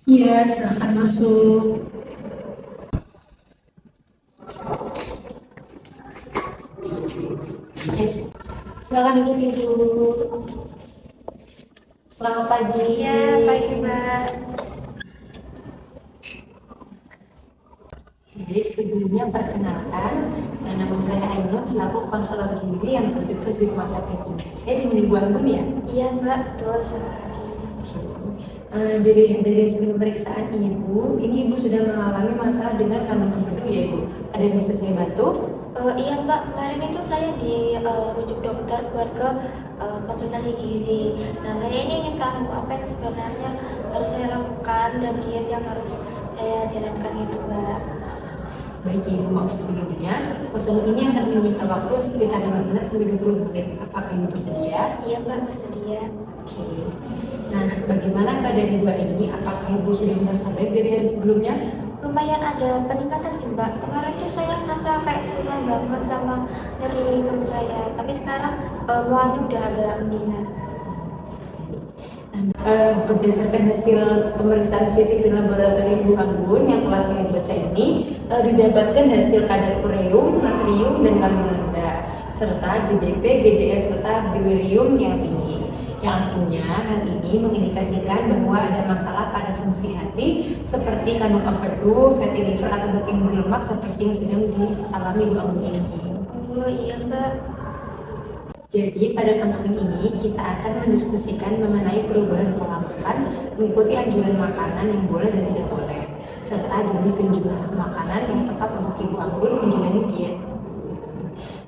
Iya, silahkan masuk. Yes. Silakan duduk. Selamat pagi. Iya, pagi Mbak. Jadi sebelumnya perkenalkan, nama saya Ainun selaku konselor gizi yang bertugas di rumah sakit ini. Saya ditemani Bu Anggun ya? Iya Mbak, betul selamat pagi. Dari hasil pemeriksaan Ibu, ini Ibu sudah mengalami masalah dengan kandungan empedu ya Ibu? Ada yang bisa saya bantu? Iya Mbak, kemarin itu saya dirujuk dokter buat ke konsultasi gizi. Nah saya ini ingin tahu apa yang sebenarnya harus saya lakukan dan diet yang harus saya jalankan itu Mbak. Baik Ibu, maaf sebelumnya, pesan ini akan meminta waktu sekitar 15-20 menit. Apakah Ibu bersedia? Iya Mbak, bersedia. Oke. Nah, bagaimana keadaan Ibu hari ini? Apakah Ibu sudah merasa baik dari hari sebelumnya? Lumayan ada peningkatan sih Mbak. Kemarin tuh saya merasa kayak lumayan banget sama nyeri perut saya. Tapi sekarang mualnya udah agak mendingan. Berdasarkan hasil pemeriksaan fisik di laboratorium Bu Anggun yang telah saya baca ini, didapatkan hasil kadar ureum, natrium, dan kalium rendah, serta GDP, GDS, serta delirium yang tinggi. Yang artinya hal ini mengindikasikan bahwa ada masalah pada fungsi hati seperti kandung empedu, fatty liver, atau yang berlemak seperti yang sedang dialami Bu Anggun ini. Oh iya Mbak. Jadi pada konseling ini kita akan mendiskusikan mengenai perubahan pola makan, mengikuti anjuran makanan yang boleh dan tidak boleh, serta jenis dan jumlah makanan yang tepat untuk Ibu Anggun menjalani diet.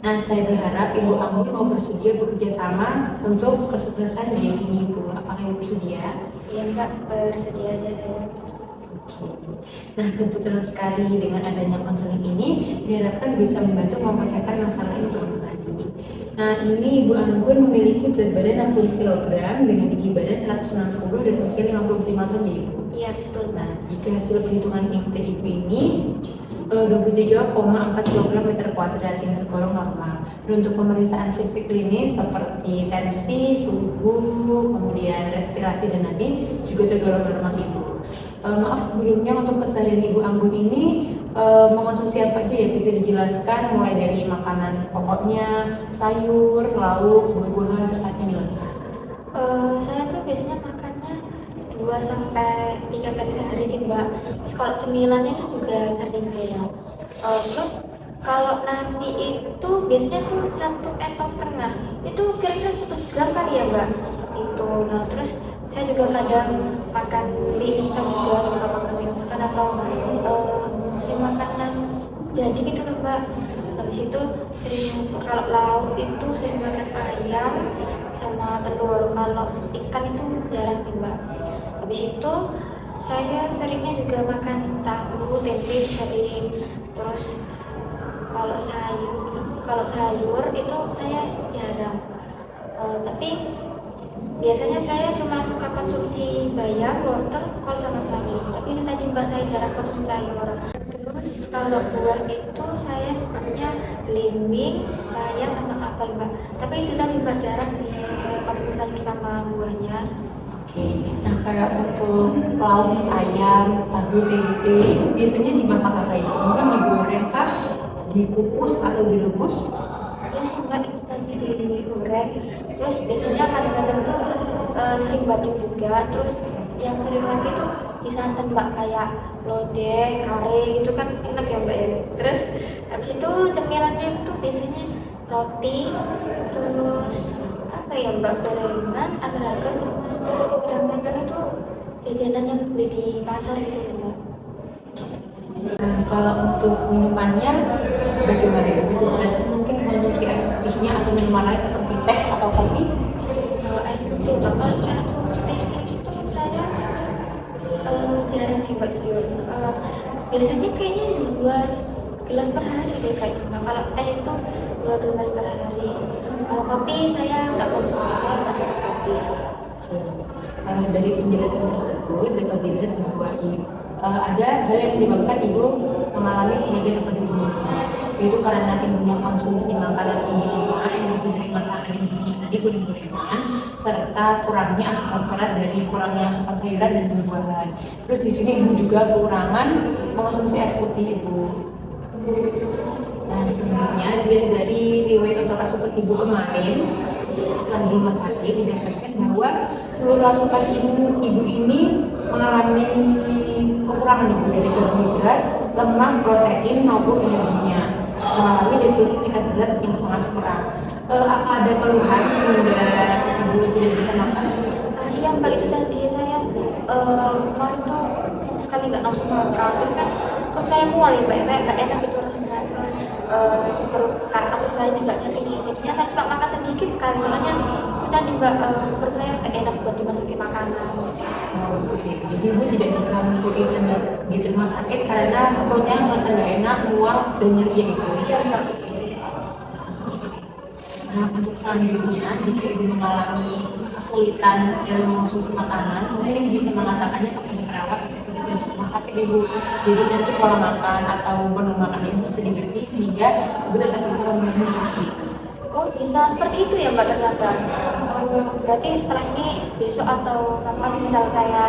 Nah, saya berharap Ibu Anggun mau bersedia bekerja sama untuk kesuksesan diet ini Ibu. Apakah Ibu bersedia? Iya Mbak, bersedia aja deh. Nah, kebetulan sekali dengan adanya konseling ini diharapkan bisa membantu memecahkan masalah Ibu Anggun tadi. Nah, ini Ibu Anggun memiliki berat badan 60 kg dengan tinggi badan 160 dan usia 55 tahun ya Ibu? Iya betul Mbak. Nah, jika hasil perhitungan IMT Ibu ini 23,4 kg meter kuadrat yang tergolong normal. Dan untuk pemeriksaan fisik klinis seperti tensi, suhu, kemudian respirasi dan nadi juga tergolong normal Ibu. Maaf sebelumnya untuk keseharian Ibu Anggun ini mengonsumsi apa aja ya, bisa dijelaskan mulai dari makanan pokoknya, sayur, lauk, buah-buahan, serta cemilan. Saya tuh biasanya makannya 2 sampai 3 kali sehari sih Mbak. Terus kalau cemilannya itu juga sering kayak. Terus kalau nasi itu biasanya tuh 1,5 itu kira-kira 100 gram kali ya Mbak. Itu. Nah terus saya juga kadang makan mie instan juga, suka makan mie instan atau sering makanan jadi gitu loh Mbak. Habis itu sering kalau lauk itu sering makan ayam sama telur. Kalau ikan itu jarang sih Mbak. Habis itu saya seringnya juga makan tahu, tempe sering. Terus kalau sayur itu saya jarang. Tapi biasanya saya cuma suka konsumsi bayam, wortel, kol sama sayur. Tapi itu tadi Mbak, saya jarang konsumsi sayur. Terus kalau buah itu saya sukanya belimbing, raya sama apel Mbak. Tapi itu tadi Mbak jarang sih konsumsi sayur sama buahnya. Oke, nah kayak untuk lauk ayam, tahu, tempe itu biasanya dimasak apa ya? Mungkin digoreng kah, dikukus atau direbus? Ya sih Mbak, itu tadi digoreng. Terus biasanya kadang-kadang tuh sering bacem juga. Terus yang sering lagi tuh disantan Mbak, kayak lodeh, kare gitu kan enak ya Mbak ya. Terus habis itu cemilannya itu biasanya roti, terus apa ya Mbak, gorengan, agar-agar sama kadang-kadang itu jajanan yang beli di pasar gitu Mbak. Nah, kalau untuk minumannya bagaimana ya? Bisa jelaskan mungkin konsumsi air putihnya atau minuman lain seperti teh atau kopi? Kalau air putih, kalau air putih itu saya jarang sih Mbak jujur. Biasanya kayaknya 2 gelas per hari deh kayaknya. Nah, kalau teh itu 2 gelas per hari. Kalau kopi saya nggak konsumsi, saya nggak suka kopi. Dari penjelasan tersebut dapat dilihat bahwa ada hal yang menyebabkan Ibu mengalami penyakit empedu ini, yaitu karena tingginya konsumsi makanan di rumah yang berasal dari masakan ibunya tadi, goreng-gorengan, serta kurangnya asupan serat dari kurangnya asupan sayuran dan buah-buahan. Terus di sini ibu juga kekurangan mengonsumsi air putih ibu. Nah selanjutnya dilihat dari riwayat total asupan ibu kemarin setelah di rumah sakit didapatkan bahwa seluruh asupan ibu ini mengalami kekurangan ibu dari karbohidrat, lemak, protein maupun energinya, mengalami defisit tingkat berat yang sangat kurang. Apa ada keluhan sehingga ibu tidak bisa makan? Iya mbak, itu tadi saya kemarin tuh sama sekali nggak nafsu makan, terus kan perut saya mual ya mbak, kayak nggak enak gitu rasanya, terus perut atau saya juga nyeri, jadinya saya cuma makan sedikit sekali, soalnya sudah juga perut saya nggak enak buat dimasukin makanan. Oh, begitu. Jadi ibu tidak bisa mengikuti standar di rumah sakit karena perutnya merasa nggak enak, mual dan nyeri ya ibu. Iya mbak. Nah, untuk selanjutnya, jika ibu mengalami kesulitan dalam mengonsumsi makanan, mungkin ibu bisa mengatakannya kepada perawat atau petugas rumah sakit ibu. Jadi nanti pola makan atau menu makan ibu bisa diganti sehingga ibu tetap bisa memenuhi nutrisi. Oh bisa seperti itu ya mbak ternyata. Berarti setelah ini besok atau kapan misal saya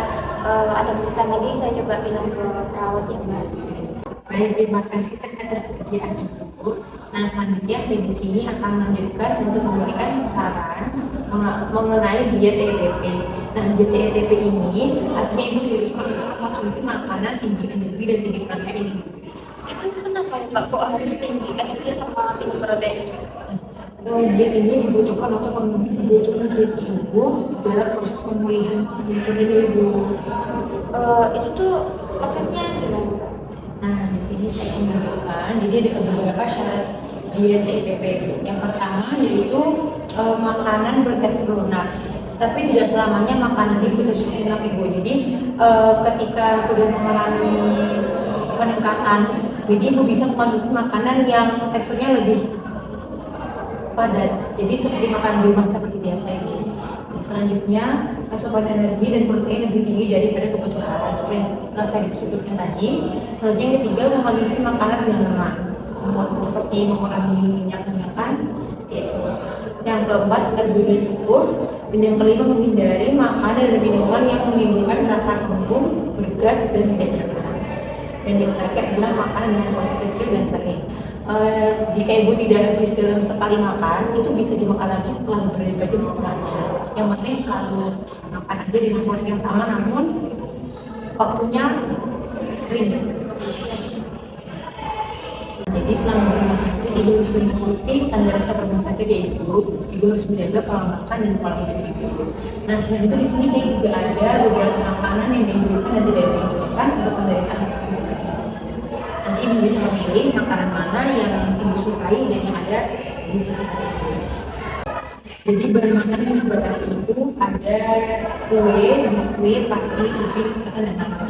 ada kesulitan lagi, saya coba bilang ke perawat ya mbak. Baik, terima kasih atas ketersediaan ibu. Nah, selanjutnya saya di sini akan melanjutkan untuk memberikan saran mengenai diet TETP. Nah, diet TETP ini artinya ibu diharuskan untuk mengkonsumsi makanan tinggi energi dan tinggi protein. Itu kenapa ya mbak kok harus tinggi energi sama tinggi protein? Diet ini dibutuhkan untuk membutuhkan nutrisi ibu dalam proses pemulihan penyakit ini ibu. Itu tuh maksudnya gimana mbak? Nah, di sini saya menunjukkan, jadi ada beberapa syarat diet TETP. Yang pertama yaitu makanan bertekstur lunak. Tapi tidak selamanya makanan ini bertekstur lunak ibu. Jadi ketika sudah mengalami peningkatan, jadi ibu bisa mengkonsumsi makanan yang teksturnya lebih padat. Jadi seperti makanan di rumah seperti biasa ibu. Selanjutnya, asupan energi dan protein lebih tinggi daripada kebutuhan seperti yang telah saya sebutkan tadi. Selanjutnya yang ketiga, mengkonsumsi makanan dengan lemak seperti mengurangi minyak makan itu. Yang keempat, karbohidrat cukup. Dan yang kelima, menghindari makanan dan minuman yang menimbulkan rasa kembung, bergas dan tidak nyaman. Dan yang terakhir adalah makanan dengan porsi kecil dan sering. Jika ibu tidak habis dalam sekali makan, itu bisa dimakan lagi setelah beberapa jam setelahnya. Yang penting selalu makan aja dengan porsi yang sama, namun waktunya sering. Jadi selama di rumah sakit, ibu harus mengikuti standar resep rumah sakit ya ibu. Ibu harus menjaga pola makan dan pola hidup ibu. Nah selain itu di sini saya juga ada beberapa makanan yang dianjurkan dan tidak dianjurkan untuk penderita ibu seperti ini. Nanti ibu bisa memilih makanan mana yang ibu sukai dan yang ada di sekitar ibu. Jadi bahan makanan yang dibatasi itu ada kue, biskuit, pastry, puding, ketan dan talas.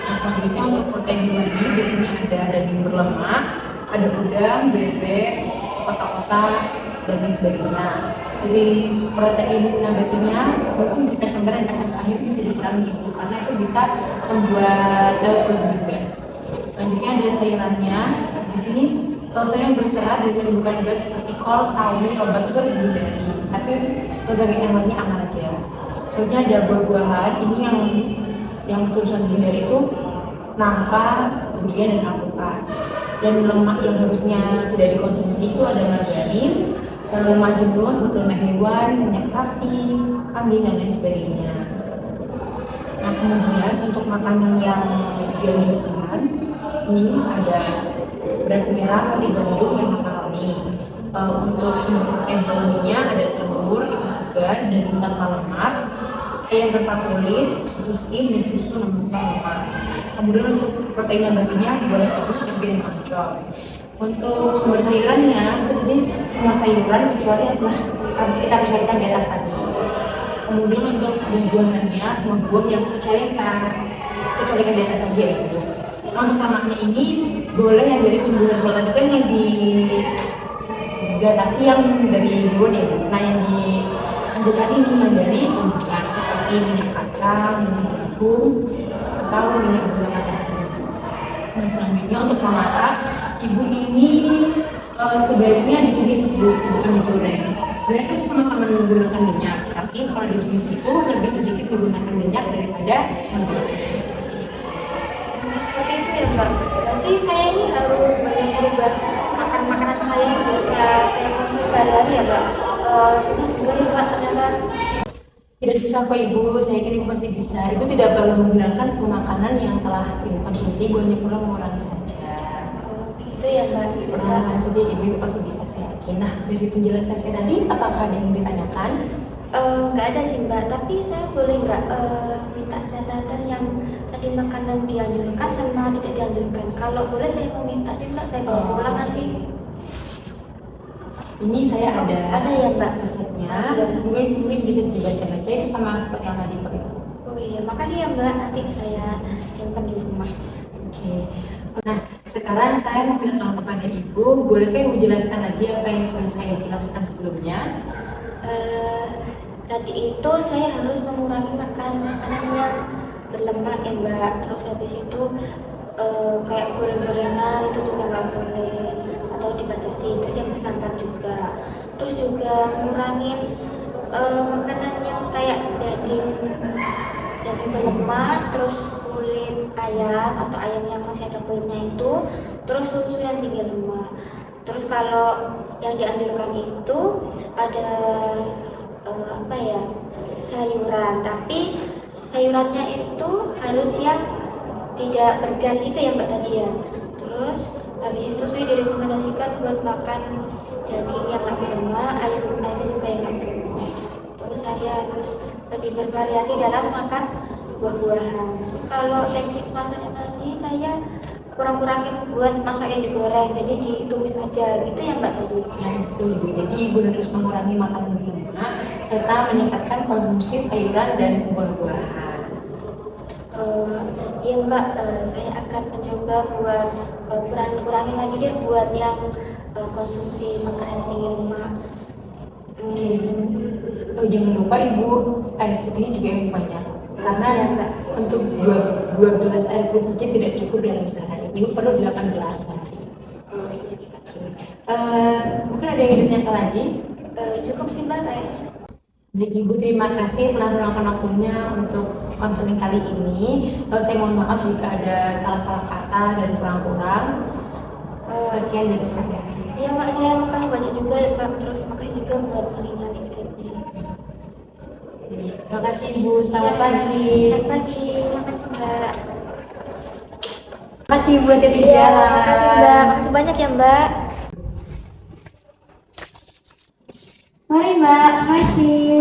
Nah selanjutnya untuk protein hewani di sini ada daging berlemak, ada udang, bebek, otak-otak, dan lain sebagainya. Dari protein nabatinya mungkin jika campuran kacang panjang bisa dikurangi ibu karena itu bisa membuat perut bergas. Selanjutnya ada sayurannya. Di sini sayur yang berserat dan menimbulkan gas seperti kol, sawi, obat itu harus dihindari. Tapi untuk yang lainnya aman aja. Selanjutnya ada buah-buahan. Ini yang susah dihindari itu nangka, durian, dan alpukat. Dan lemak yang harusnya tidak dikonsumsi itu ada margarin, lemak jenuh seperti lemak hewan, minyak sapi, kambing, dan lain sebagainya. Nah kemudian untuk makanan yang dianjurkan ini ada beras merah, roti gandum, dan makaroni. Untuk sumber protein hewaninya ada telur, ikan segar, daging tanpa lemak, ayam tanpa kulit, susu skim, dan susu tanpa lemak. Kemudian untuk protein nabatinya boleh tahu, tempe, dan oncom. Untuk sumber sayurannya itu tadi semua sayuran kecuali adalah kita kecualikan di atas tadi. Kemudian untuk buah-buahannya semua buah yang kecuali kita kecualikan di atas tadi ya ibu. Nah untuk lemaknya ini boleh yang dari tumbuhan, kalau tadi kan yang dibatasi yang dari hewan ya ibu. Nah yang dianjurkan ini yang dari tumbuhan seperti minyak kacang, minyak jagung, atau minyak gula matahari. Nah selanjutnya untuk memasak, ibu ini sebaiknya ditumis bukan digoreng. sebenarnya kan sama-sama menggunakan minyak, tapi kalau di tumis itu lebih sedikit menggunakan minyak daripada menggunakan seperti itu. Seperti itu ya Mbak. Berarti saya ini harus banyak merubah makan makanan saya yang biasa saya konsumsi sehari-hari ya Mbak. Susah juga ya Mbak ternyata. Tidak susah kok Ibu, saya kira Ibu pasti bisa. Ibu tidak perlu menggunakan semua makanan yang telah Ibu konsumsi, Ibu hanya perlu mengurangi saja. Itu ya Mbak. Perlahan saja Ibu pasti bisa, saya yakin. Nah, dari penjelasan saya tadi, apakah ada yang ditanyakan? Nggak ada sih Mbak, tapi saya boleh nggak minta catatan yang tadi makanan dianjurkan sama tidak dianjurkan. Kalau boleh saya mau minta sih Mbak, saya bawa pulang nanti. Ini saya ada ya Mbak. pajaknya, mungkin bisa dibaca-baca itu sama seperti yang tadi Pak Ibu. Oh iya, makasih ya Mbak, nanti saya simpan di rumah. Oke. Nah, sekarang saya mau minta tolong kepada Ibu, bolehkah Ibu jelaskan lagi apa yang sudah saya jelaskan sebelumnya? Tadi itu saya harus mengurangi makanan yang berlemak ya Mbak. Terus habis itu kayak goreng-gorengan itu juga nggak boleh atau dibatasi. Terus yang bersantan juga. Terus juga ngurangin makanan yang kayak daging berlemak, terus kulit ayam atau ayam yang masih ada kulitnya itu, terus susu yang tinggi lemak. Terus kalau yang dianjurkan itu ada apa ya, sayuran, tapi sayurannya itu harus yang tidak bergas itu ya Mbak tadi ya. Terus habis itu saya direkomendasikan buat makan daging yang nggak berlemak, ayamnya juga yang nggak berlemak. Terus saya harus lebih bervariasi dalam makan buah-buahan. Kalau teknik masaknya tadi saya kurang-kurangin buat masak yang digoreng, jadi ditumis aja gitu ya Mbak tadi. Nah, betul Ibu. Jadi Ibu harus mengurangi makanan berlemak serta meningkatkan konsumsi sayuran dan buah-buahan. Iya Mbak, saya akan mencoba buat kurangin lagi deh buat yang konsumsi makanan yang tinggi lemak. Oh, jangan lupa Ibu, air putihnya juga yang banyak. Karena Ya, Mbak. untuk dua gelas air putih saja tidak cukup dalam sehari. Ibu perlu 8 gelas sehari. Mungkin ada yang ingin ditanyakan lagi? Cukup sih Mbak kayaknya. Baik Ibu, terima kasih telah meluangkan waktunya untuk konseling kali ini. Saya mohon maaf jika ada salah-salah kata dan kurang-kurang. Sekian dari saya. Iya Mbak, saya makasih banyak juga ya Mbak. Terus makasih juga buat penelitian iklimnya. Terima kasih Ibu, selamat pagi. Selamat pagi, makasih Mbak. Terima kasih Ibu, hati-hati di Iya, jalan. makasih Mbak. Makasih banyak ya Mbak. Mari Mbak, makasih.